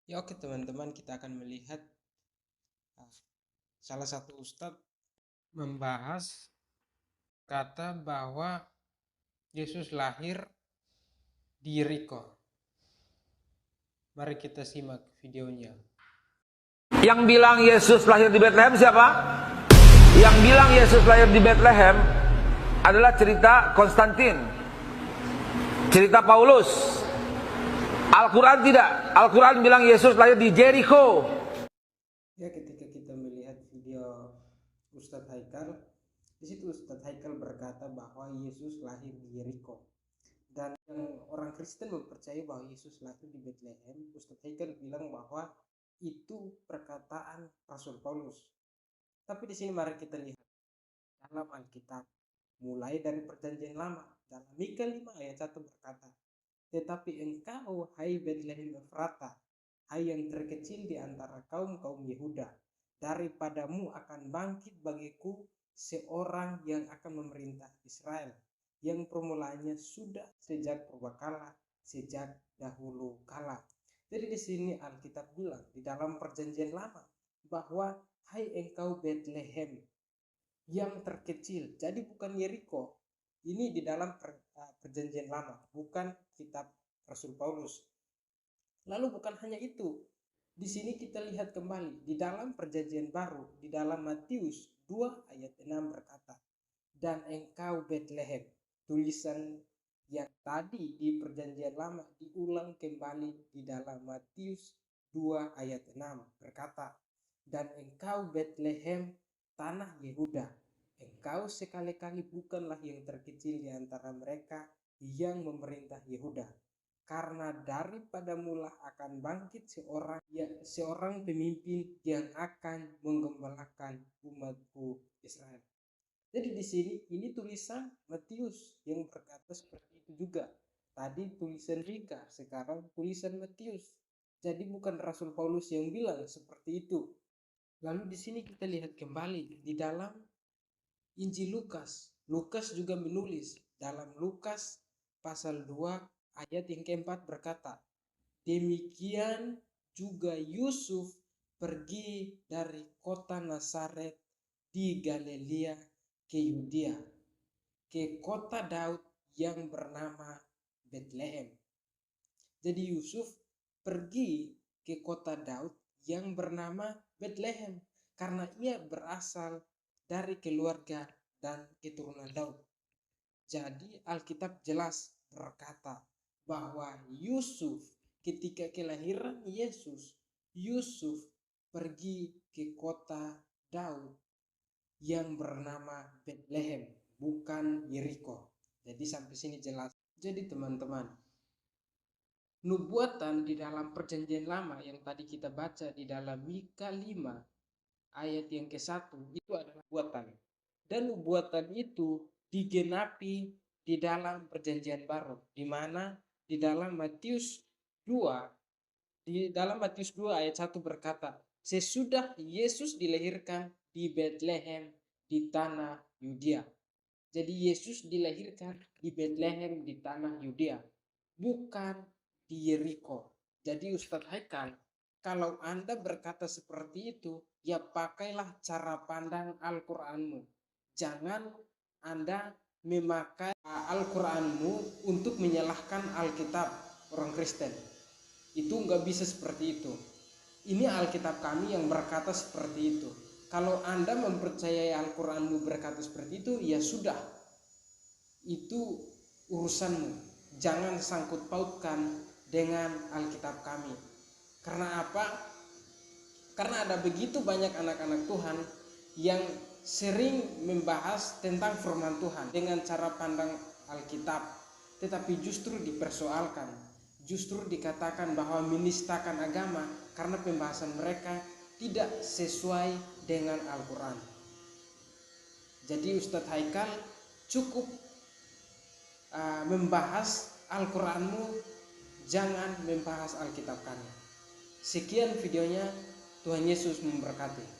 Ya oke teman-teman, kita akan melihat salah satu ustadz membahas kata bahwa Yesus lahir di Yeriko. Mari kita simak videonya. Yang bilang Yesus lahir di Bethlehem siapa? Yang bilang Yesus lahir di Bethlehem adalah cerita Konstantin, cerita Paulus. Al-Quran tidak. Al-Quran bilang Yesus lahir di Jericho. Ya, ketika kita melihat video Ustadz Haikal, di situ Ustadz Haikal berkata bahwa Yesus lahir di Yeriko. Dan yang orang Kristen mempercayai bahwa Yesus lahir di Bethlehem, Ustadz Haikal bilang bahwa itu perkataan Rasul Paulus. Tapi di sini mari kita lihat dalam Alkitab, mulai dari Perjanjian Lama, dalam Mika 5 ayat 1 berkata, "Tetapi engkau, hai Bethlehem Efrata, hai yang terkecil di antara kaum-kaum Yehuda, daripadamu akan bangkit bagiku seorang yang akan memerintah Israel, yang permulaannya sudah sejak purbakala, sejak dahulu kala." Jadi di sini Alkitab bilang di dalam Perjanjian Lama bahwa hai engkau Bethlehem yang terkecil. Jadi bukan Yeriko. Ini di dalam Perjanjian Lama, bukan kitab Rasul Paulus. Lalu bukan hanya itu. Di sini kita lihat kembali di dalam Perjanjian Baru, di dalam Matius 2 ayat 6 berkata, "Dan engkau Bethlehem." Tulisan yang tadi di Perjanjian Lama diulang kembali di dalam Matius 2 ayat 6 berkata, "Dan engkau Bethlehem, tanah Yehuda, engkau sekali-kali bukanlah yang terkecil di antara mereka yang memerintah Yehuda, karena daripada mula akan bangkit seorang pemimpin yang akan menggembalakan umatku Israel." Jadi di sini ini tulisan Matius yang berkata seperti itu juga. Tadi tulisan Mika, sekarang tulisan Matius. Jadi bukan Rasul Paulus yang bilang seperti itu. Lalu di sini kita lihat kembali di dalam Injil Lukas. Lukas juga menulis dalam Lukas pasal 2 ayat yang keempat berkata, "Demikian juga Yusuf pergi dari kota Nazaret di Galilea ke Yudea, ke kota Daud yang bernama Bethlehem." Jadi Yusuf pergi ke kota Daud yang bernama Bethlehem karena ia berasal dari keluarga dan keturunan Daud. Jadi Alkitab jelas berkata bahwa Yusuf ketika kelahiran Yesus, Yusuf pergi ke kota Daud yang bernama Bethlehem, bukan Yeriko. Jadi sampai sini jelas. Jadi teman-teman, nubuatan di dalam Perjanjian Lama yang tadi kita baca di dalam Mika 5 ayat yang ke-1 itu adalah nubuatan. Dan nubuatan itu digenapi di dalam Perjanjian Baru, di mana di dalam Matius 2 ayat 1 berkata, "Sesudah Yesus dilahirkan di Bethlehem di tanah Yudea." Jadi Yesus dilahirkan di Bethlehem di tanah Yudea, bukan di Yeriko. Jadi Ustadz Haikal, kalau Anda berkata seperti itu, ya pakailah cara pandang Al-Quranmu. Jangan Anda memakai Al-Quranmu untuk menyalahkan Alkitab orang Kristen. Itu nggak bisa seperti itu. Ini Alkitab kami yang berkata seperti itu. Kalau Anda mempercayai Al-Quranmu berkata seperti itu, ya sudah. Itu urusanmu. Jangan sangkut pautkan dengan Alkitab kami. Karena apa? Karena ada begitu banyak anak-anak Tuhan yang sering membahas tentang firman Tuhan dengan cara pandang Alkitab, tetapi justru dipersoalkan, justru dikatakan bahwa menistakan agama karena pembahasan mereka tidak sesuai dengan Al-Quran. Jadi Ustadz Haikal cukup membahas Al-Quranmu, jangan membahas Alkitab kami. Sekian videonya, Tuhan Yesus memberkati.